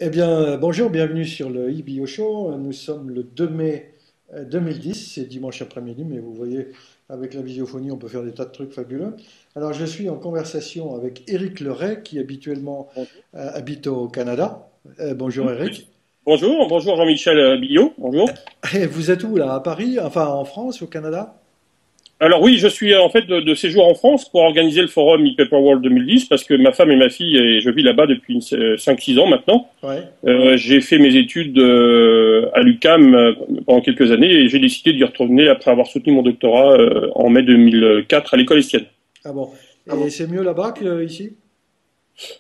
Eh bien, bonjour, bienvenue sur le eBio Show. Nous sommes le 2 mai 2010, c'est dimanche après-midi, mais vous voyez, avec la visiophonie, on peut faire des tas de trucs fabuleux. Alors, je suis en conversation avec Éric Leray, qui habituellement Bonjour. habite au Canada. Bonjour Éric. Bonjour, bonjour Jean-Michel Billot, bonjour. Et vous êtes où là? À Paris? Enfin, en France, au Canada? Alors oui, je suis en fait de séjour en France pour organiser le forum ePaperWorld 2010 parce que ma femme et ma fille, et je vis là-bas depuis 5-6 ans maintenant. Ouais. J'ai fait mes études à l'UQAM pendant quelques années et j'ai décidé d'y retourner après avoir soutenu mon doctorat en mai 2004 à l'école Estienne. Ah bon. Et c'est mieux là-bas qu'ici?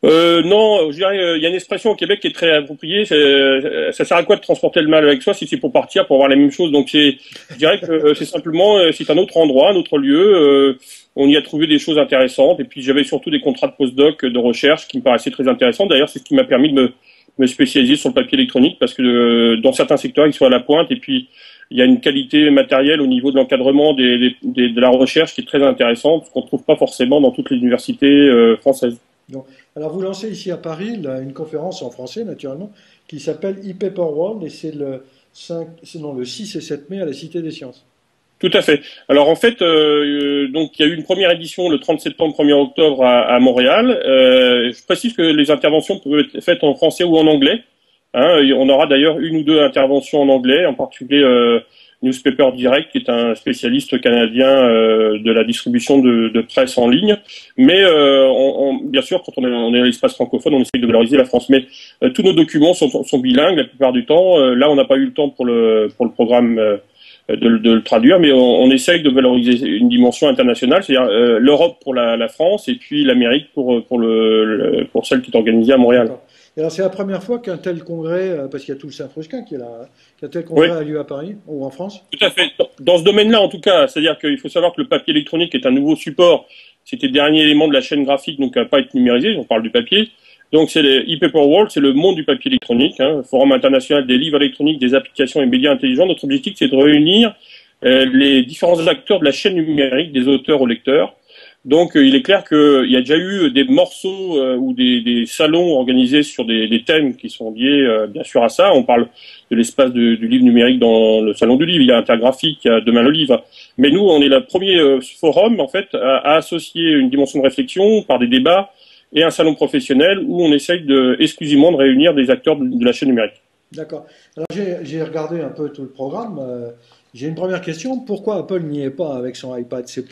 Non, je dirais, il y a une expression au Québec qui est très appropriée. Ça sert à quoi de transporter le mal avec soi si c'est pour partir, pour voir la même chose. Donc je dirais que c'est simplement, c'est un autre endroit, un autre lieu. On y a trouvé des choses intéressantes. Et puis j'avais surtout des contrats de postdoc, de recherche qui me paraissaient très intéressants. D'ailleurs, c'est ce qui m'a permis de me spécialiser sur le papier électronique parce que dans certains secteurs, ils sont à la pointe. Et puis il y a une qualité matérielle au niveau de l'encadrement de la recherche qui est très intéressante, ce qu'on ne trouve pas forcément dans toutes les universités françaises. Donc, alors, vous lancez ici à Paris là, une conférence en français, naturellement, qui s'appelle ePaperWorld, et c'est le 6 et 7 mai à la Cité des Sciences. Tout à fait. Alors en fait, donc il y a eu une première édition le 30 septembre, 1er octobre à Montréal. Je précise que les interventions peuvent être faites en français ou en anglais. Hein, et on aura d'ailleurs une ou deux interventions en anglais, en particulier Newspaper Direct, qui est un spécialiste canadien de la distribution de presse en ligne. Mais bien sûr, quand on est à l'espace francophone, on essaye de valoriser la France. Mais tous nos documents sont bilingues la plupart du temps. Là, on n'a pas eu le temps pour le programme. De le traduire, mais on essaye de valoriser une dimension internationale, c'est-à-dire l'Europe pour la France et puis l'Amérique pour celle qui est organisée à Montréal. D'accord. Et alors, c'est la première fois qu'un tel congrès, parce qu'il y a tout le Saint-Frusquin qui est là, hein, qu'un tel Oui, congrès a lieu à Paris ou en France? tout à fait. Dans ce domaine-là, en tout cas, c'est-à-dire qu'il faut savoir que le papier électronique est un nouveau support. C'était le dernier élément de la chaîne graphique, donc à pas être numérisé. On parle du papier. Donc c'est le ePaperWorld, c'est le monde du papier électronique, hein, Forum international des livres électroniques, des applications et médias intelligents. Notre objectif, c'est de réunir les différents acteurs de la chaîne numérique, des auteurs aux lecteurs. Donc il est clair qu'il y a déjà eu des morceaux ou des salons organisés sur des thèmes qui sont liés bien sûr à ça. On parle de l'espace du livre numérique dans le salon du livre, il y a Intergraphique, il y a Demain le livre. Mais nous, on est le premier forum en fait à associer une dimension de réflexion par des débats et un salon professionnel où on essaye exclusivement de réunir des acteurs de la chaîne numérique. D'accord. Alors, j'ai regardé un peu tout le programme. J'ai une première question. Pourquoi Apple n'y est pas avec son iPad? C'est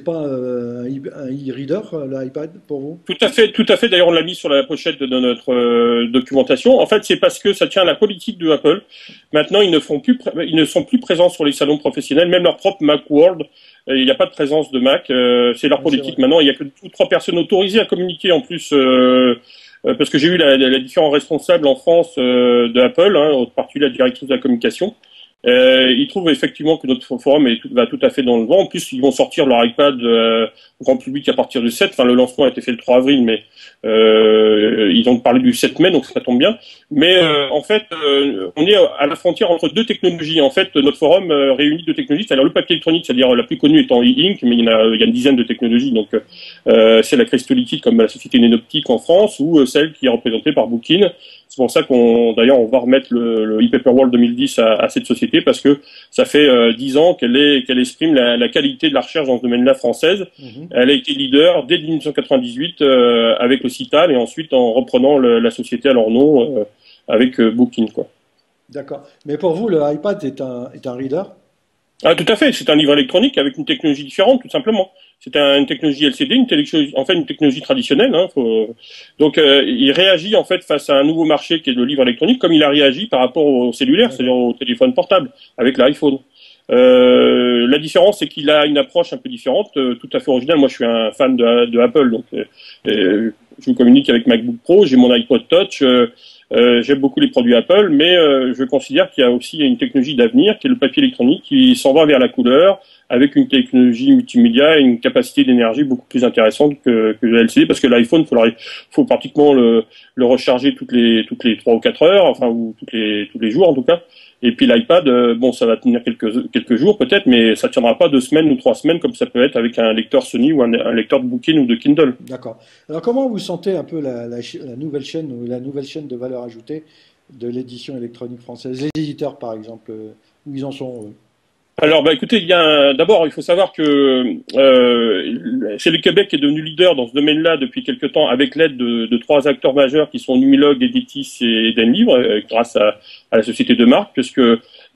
pas un e-reader, l'iPad, pour vous? Tout à fait, tout à fait. D'ailleurs, on l'a mis sur la pochette de notre documentation. En fait, c'est parce que ça tient à la politique de Apple. Maintenant, ils ne sont plus présents sur les salons professionnels, même leur propre Macworld. Il n'y a pas de présence de Mac. C'est leur Oui, c'est vrai. politique. Maintenant, il n'y a que 2 ou 3 personnes autorisées à communiquer en plus. Parce que j'ai eu la différents responsables en France de Apple, hein, en particulier la directrice de la communication. Ils trouvent effectivement que notre forum va tout à fait dans le vent. En plus, ils vont sortir leur iPad au grand public à partir du 7. Enfin, le lancement a été fait le 3 avril, mais ils ont parlé du 7 mai, donc ça tombe bien. Mais en fait, on est à la frontière entre deux technologies. En fait, notre forum réunit deux technologies. C'est-à-dire le papier électronique, c'est-à-dire la plus connue étant e-ink, mais il y a une dizaine de technologies. Donc, c'est la crystolytique comme la société Nénoptique en France, ou celle qui est représentée par Bookin. C'est pour ça d'ailleurs, on va remettre le ePaperWorld 2010 à cette société parce que ça fait 10 ans qu'elle exprime la qualité de la recherche dans ce domaine-là française. Mhm. Elle a été leader dès 1998 avec le CITAL et ensuite en reprenant la société à leur nom avec Bookin, quoi. D'accord. Mais pour vous, le iPad est un reader? Ah, tout à fait. C'est un livre électronique avec une technologie différente, tout simplement. C'est une technologie LCD, en fait une technologie traditionnelle. Hein, Donc, il réagit en fait face à un nouveau marché qui est le livre électronique, comme il a réagi par rapport au cellulaire, c'est-à-dire D'accord. au téléphone portable, avec l'iPhone. La différence, c'est qu'il a une approche un peu différente, tout à fait originale. Moi, je suis un fan de Apple, donc je communique avec MacBook Pro, j'ai mon iPod Touch. J'aime beaucoup les produits Apple, mais je considère qu'il y a aussi une technologie d'avenir qui est le papier électronique qui s'en va vers la couleur avec une technologie multimédia et une capacité d'énergie beaucoup plus intéressante que le LCD parce que l'iPhone, faut pratiquement le recharger toutes les 3 ou 4 heures, enfin ou tous les jours en tout cas. Et puis l'iPad, bon, ça va tenir quelques jours peut-être, mais ça tiendra pas 2 semaines ou 3 semaines comme ça peut être avec un lecteur Sony ou un lecteur de Bookin ou de Kindle. D'accord. Alors, comment vous sentait un peu la nouvelle chaîne ou la nouvelle chaîne de valeur ajoutée de l'édition électronique française? Les éditeurs, par exemple, où ils en sont, eux? Alors, bah, écoutez, d'abord, il faut savoir que c'est le Québec qui est devenu leader dans ce domaine-là depuis quelque temps, avec l'aide de trois acteurs majeurs qui sont Numilog, Editis et Denlivre, grâce à la société de marque, puisque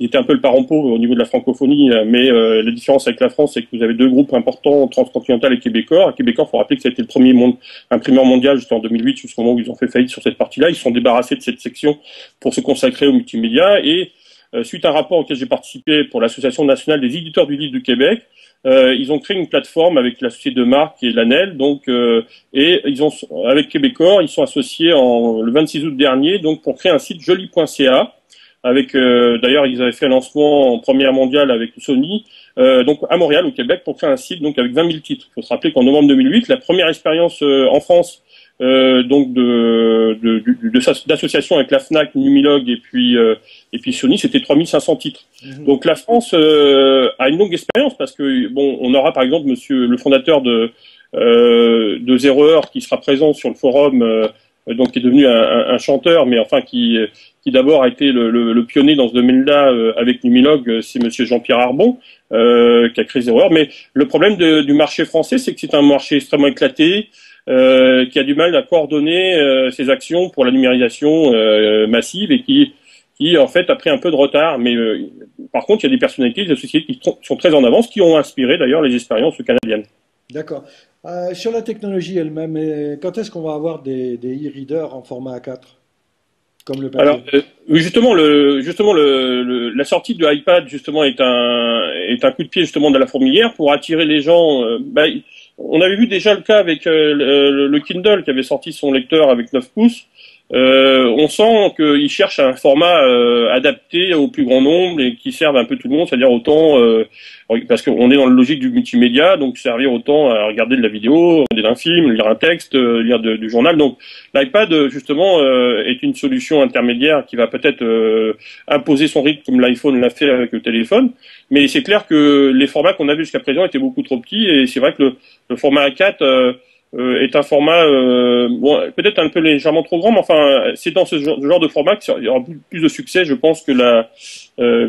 il était un peu le parent pauvre au niveau de la francophonie, mais la différence avec la France, c'est que vous avez deux groupes importants, Transcontinental et Québecor. À Québecor, il faut rappeler que ça a été le premier imprimeur mondial jusqu'en 2008, jusqu'au moment où ils ont fait faillite sur cette partie-là. Ils se sont débarrassés de cette section pour se consacrer au multimédia et suite à un rapport auquel j'ai participé pour l'Association nationale des éditeurs du livre du Québec, ils ont créé une plateforme avec la société de marque et l'ANEL, donc et ils ont avec Québecor, ils sont associés le 26 août dernier, donc pour créer un site joli.ca. Avec d'ailleurs ils avaient fait un lancement en première mondiale avec Sony, donc à Montréal au Québec pour créer un site donc avec 20 000 titres. Il faut se rappeler qu'en novembre 2008, la première expérience en France donc d'association avec la Fnac, Numilog et puis Sony, c'était 3500 titres. Donc la France a une longue expérience parce que bon, on aura par exemple monsieur le fondateur de Zero Heure qui sera présent sur le forum, donc qui est devenu un chanteur, mais enfin qui d'abord a été le pionnier dans ce domaine-là avec Numilog, c'est monsieur Jean-Pierre Arbon qui a créé Zero Heure. Mais le problème du marché français, c'est que c'est un marché extrêmement éclaté, qui a du mal à coordonner ses actions pour la numérisation massive et qui en fait a pris un peu de retard. Mais par contre, il y a des personnalités, des sociétés qui sont très en avance, qui ont inspiré d'ailleurs les expériences canadiennes. D'accord. Sur la technologie elle-même, quand est-ce qu'on va avoir des e-readers en format A4 comme le papier? Alors, oui, justement, la sortie de iPad justement est un coup de pied justement de la fourmilière pour attirer les gens. On avait vu déjà le cas avec le Kindle qui avait sorti son lecteur avec 9 pouces. On sent qu'il cherche un format adapté au plus grand nombre et qui serve un peu tout le monde, c'est-à-dire autant parce qu'on est dans la logique du multimédia, donc servir autant à regarder de la vidéo, regarder un film, lire un texte, lire du journal. Donc l'iPad justement est une solution intermédiaire qui va peut-être imposer son rythme comme l'iPhone l'a fait avec le téléphone. Mais c'est clair que les formats qu'on a vus jusqu'à présent étaient beaucoup trop petits et c'est vrai que le format A4 est un format bon, peut-être un peu légèrement trop grand, mais enfin c'est dans ce genre de format qu'il y aura plus de succès. Je pense que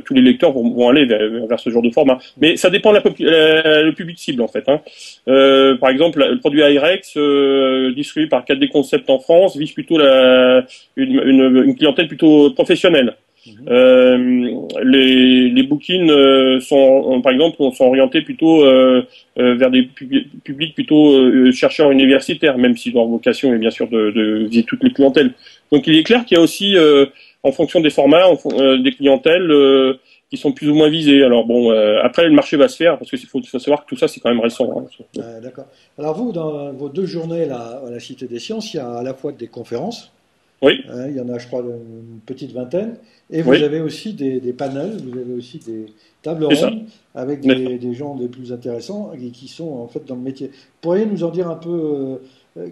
tous les lecteurs vont aller vers ce genre de format. Mais ça dépend de le public cible en fait. Hein. Par exemple, le produit iRex distribué par 4D Concept en France vise plutôt une clientèle plutôt professionnelle. Les books-in par exemple, sont orientés plutôt vers des publics plutôt chercheurs universitaires, même si leur vocation est bien sûr de viser toutes les clientèles. Donc il est clair qu'il y a aussi, en fonction des formats, des clientèles qui sont plus ou moins visées. Alors bon, après le marché va se faire, parce qu'il faut savoir que tout ça c'est quand même récent. Hein. D'accord. Alors vous, dans vos 2 journées là, à la Cité des Sciences, il y a à la fois des conférences. Oui. Il y en a, je crois, une petite vingtaine. Et vous avez aussi des panels, vous avez aussi des tables rondes avec des gens les plus intéressants et qui sont en fait dans le métier. Pourriez nous en dire un peu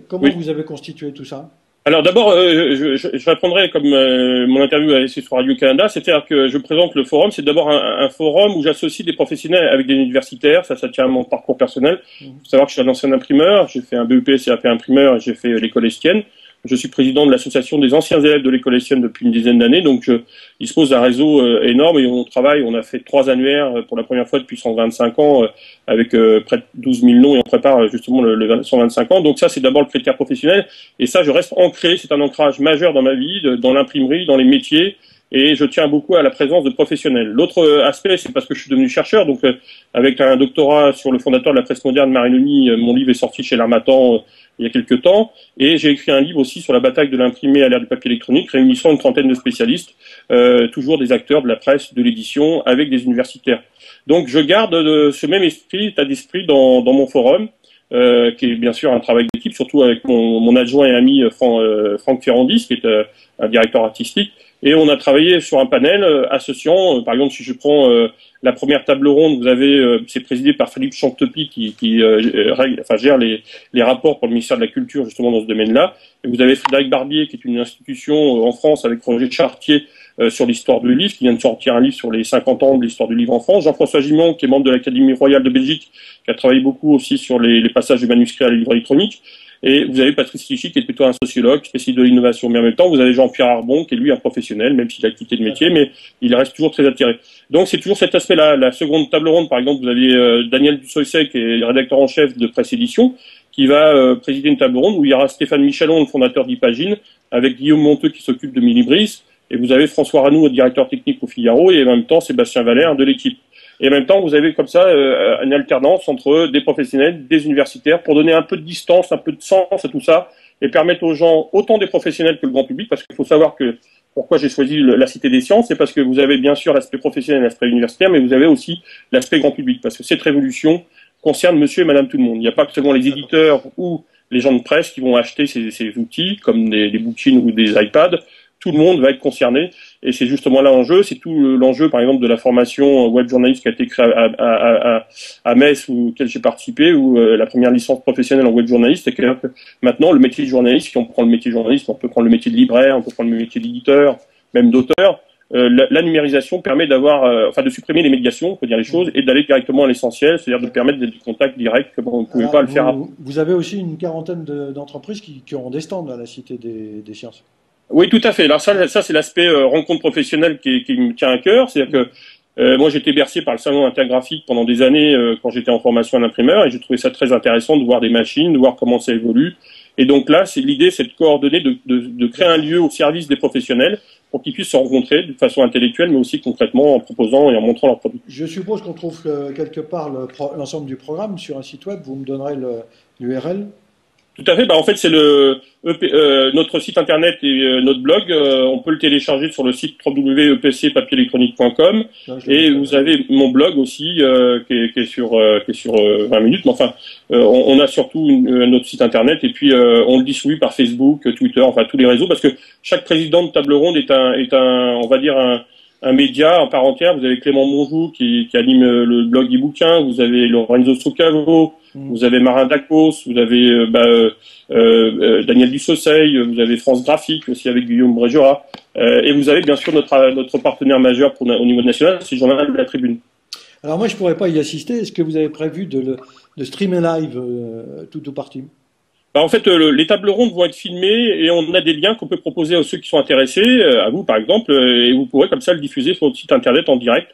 comment vous avez constitué tout ça? Alors d'abord, je répondrai comme mon interview a été sur Radio-Canada, c'est-à-dire que je présente le forum, c'est d'abord un forum où j'associe des professionnels avec des universitaires, ça tient à mon parcours personnel. Il faut savoir que je suis un ancien imprimeur, j'ai fait un BEP CAP imprimeur et j'ai fait l'école Estienne. Je suis président de l'association des anciens élèves de l'école Estienne depuis une dizaine d'années, donc il se pose un réseau énorme et on a fait 3 annuaires pour la première fois depuis 125 ans avec près de 12 000 noms et on prépare justement le 125 ans. Donc ça c'est d'abord le critère professionnel et ça je reste ancré, c'est un ancrage majeur dans ma vie, dans l'imprimerie, dans les métiers. Et je tiens beaucoup à la présence de professionnels. L'autre aspect, c'est parce que je suis devenu chercheur, donc avec un doctorat sur le fondateur de la presse moderne, Marinoni, mon livre est sorti chez l'Harmattan il y a quelques temps, et j'ai écrit un livre aussi sur la bataille de l'imprimé à l'ère du papier électronique, réunissant une trentaine de spécialistes, toujours des acteurs de la presse, de l'édition, avec des universitaires. Donc je garde ce même état d'esprit dans mon forum, qui est bien sûr un travail d'équipe, surtout avec mon adjoint et ami Franck Ferrandis, qui est un directeur artistique. Et on a travaillé sur un panel associant, par exemple, si je prends la première table ronde, c'est présidé par Philippe Chantepie qui gère les rapports pour le ministère de la Culture justement dans ce domaine-là. Et vous avez Frédéric Barbier qui est une institution en France avec Roger Chartier sur l'histoire du livre, qui vient de sortir un livre sur les 50 ans de l'histoire du livre en France. Jean-François Gimon qui est membre de l'Académie royale de Belgique, qui a travaillé beaucoup aussi sur les passages du manuscrit à la livre électronique. Et vous avez Patrice Tichy qui est plutôt un sociologue, spécialiste de l'innovation. Mais en même temps, vous avez Jean-Pierre Arbon qui est lui un professionnel, même s'il a quitté le métier, mais il reste toujours très attiré. Donc c'est toujours cet aspect-là. La seconde table ronde, par exemple, vous avez Daniel Dussoyset qui est rédacteur en chef de Presse Édition, qui va présider une table ronde où il y aura Stéphane Michalon, le fondateur d'Ipagine, avec Guillaume Monteux qui s'occupe de Milibris, et vous avez François Ranoux, directeur technique au Figaro, et en même temps Sébastien Valère de l'équipe. Et en même temps, vous avez comme ça une alternance entre des professionnels, des universitaires, pour donner un peu de distance, un peu de sens à tout ça, et permettre aux gens, autant des professionnels que le grand public, parce qu'il faut savoir que pourquoi j'ai choisi la Cité des Sciences, c'est parce que vous avez bien sûr l'aspect professionnel, l'aspect universitaire, mais vous avez aussi l'aspect grand public, parce que cette révolution concerne monsieur et madame tout le monde. Il n'y a pas que seulement les éditeurs ou les gens de presse qui vont acheter ces outils, comme des Bookin ou des iPads. Tout le monde va être concerné, et c'est justement là l'enjeu. C'est tout l'enjeu, par exemple, de la formation web journaliste qui a été créée à Metz, auquel j'ai participé, où la première licence professionnelle en web journaliste, c'est que maintenant, le métier de journaliste, si on prend le métier de journaliste, on peut prendre le métier de libraire, on peut prendre le métier d'éditeur, même d'auteur. La numérisation permet d'avoir, de supprimer les médiations, on peut dire les choses, et d'aller directement à l'essentiel, c'est-à-dire de permettre des contacts directs comme on ne pouvait pas le faire avant. Vous avez aussi une quarantaine d'entreprises qui auront des stands à la Cité des Sciences. Oui, tout à fait. Alors ça c'est l'aspect rencontre professionnelle qui me tient à cœur. C'est-à-dire que moi, j'étais bercé par le salon intergraphique pendant des années quand j'étais en formation à l'imprimeur, et j'ai trouvé ça très intéressant de voir des machines, de voir comment ça évolue. Et donc là, l'idée, c'est de coordonner, de créer un lieu au service des professionnels pour qu'ils puissent se rencontrer de façon intellectuelle, mais aussi concrètement en proposant et en montrant leurs produits. Je suppose qu'on trouve quelque part l'ensemble du programme sur un site web. Vous me donnerez l'URL. Tout à fait. En fait, c'est notre site internet et notre blog. On peut le télécharger sur le site www.epcpapierélectronique.com. Et vous avez mon blog aussi qui est sur 20 minutes. Mais enfin, on a surtout notre site internet, et puis on le distribue par Facebook, Twitter, enfin tous les réseaux, parce que chaque président de table ronde est on va dire un média en part entière. Vous avez Clément Monjou qui anime le blog e-bouquin, vous avez Lorenzo Soccavo, vous avez Marin Dacos, vous avez Daniel Dussoyset, vous avez France Graphique aussi avec Guillaume Brégerat, et vous avez bien sûr notre partenaire majeur au niveau national, c'est le journal de la Tribune. Alors moi je pourrais pas y assister, est-ce que vous avez prévu de streamer live tout ou partie? En fait, les tables rondes vont être filmées, et on a des liens qu'on peut proposer à ceux qui sont intéressés, à vous par exemple, et vous pourrez comme ça le diffuser sur votre site internet en direct,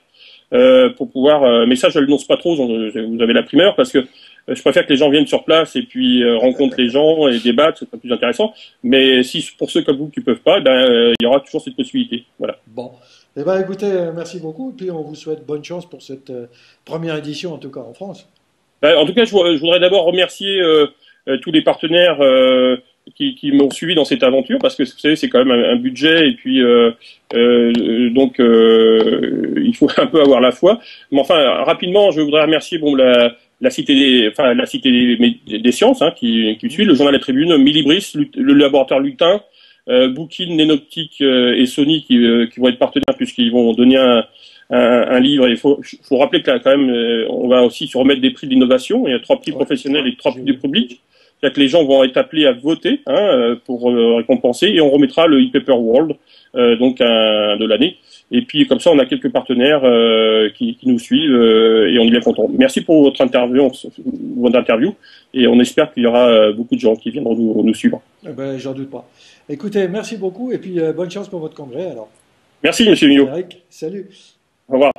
pour pouvoir. Mais ça, je le lance pas trop. Vous avez la primeur, parce que je préfère que les gens viennent sur place et puis rencontrent les gens et débattent, c'est plus intéressant. Mais si pour ceux comme vous qui peuvent pas, il y aura toujours cette possibilité. Voilà. Bon. Eh écoutez, merci beaucoup, et puis on vous souhaite bonne chance pour cette première édition, en tout cas en France. En tout cas, je voudrais d'abord remercier tous les partenaires qui m'ont suivi dans cette aventure, parce que vous savez, c'est quand même un budget, et puis donc il faut un peu avoir la foi. Mais enfin, rapidement, je voudrais remercier la Cité des Sciences qui suit, le journal La Tribune, Milibris, le laboratoire Lutin, Bookin, Nenoptique et Sony qui vont être partenaires, puisqu'ils vont donner un livre. Il faut rappeler que là, quand même, on va aussi se remettre des prix d'innovation. Il y a 3 prix professionnels et 3 prix du public. C'est-à-dire que les gens vont être appelés à voter pour récompenser, et on remettra le e-paper World de l'année. Et puis comme ça, on a quelques partenaires qui nous suivent, et on est bien content. Merci pour votre interview, et on espère qu'il y aura beaucoup de gens qui viendront nous suivre. J'en doute pas. Écoutez, merci beaucoup, et puis bonne chance pour votre congrès alors. Merci, monsieur Mignot. Salut. Au revoir.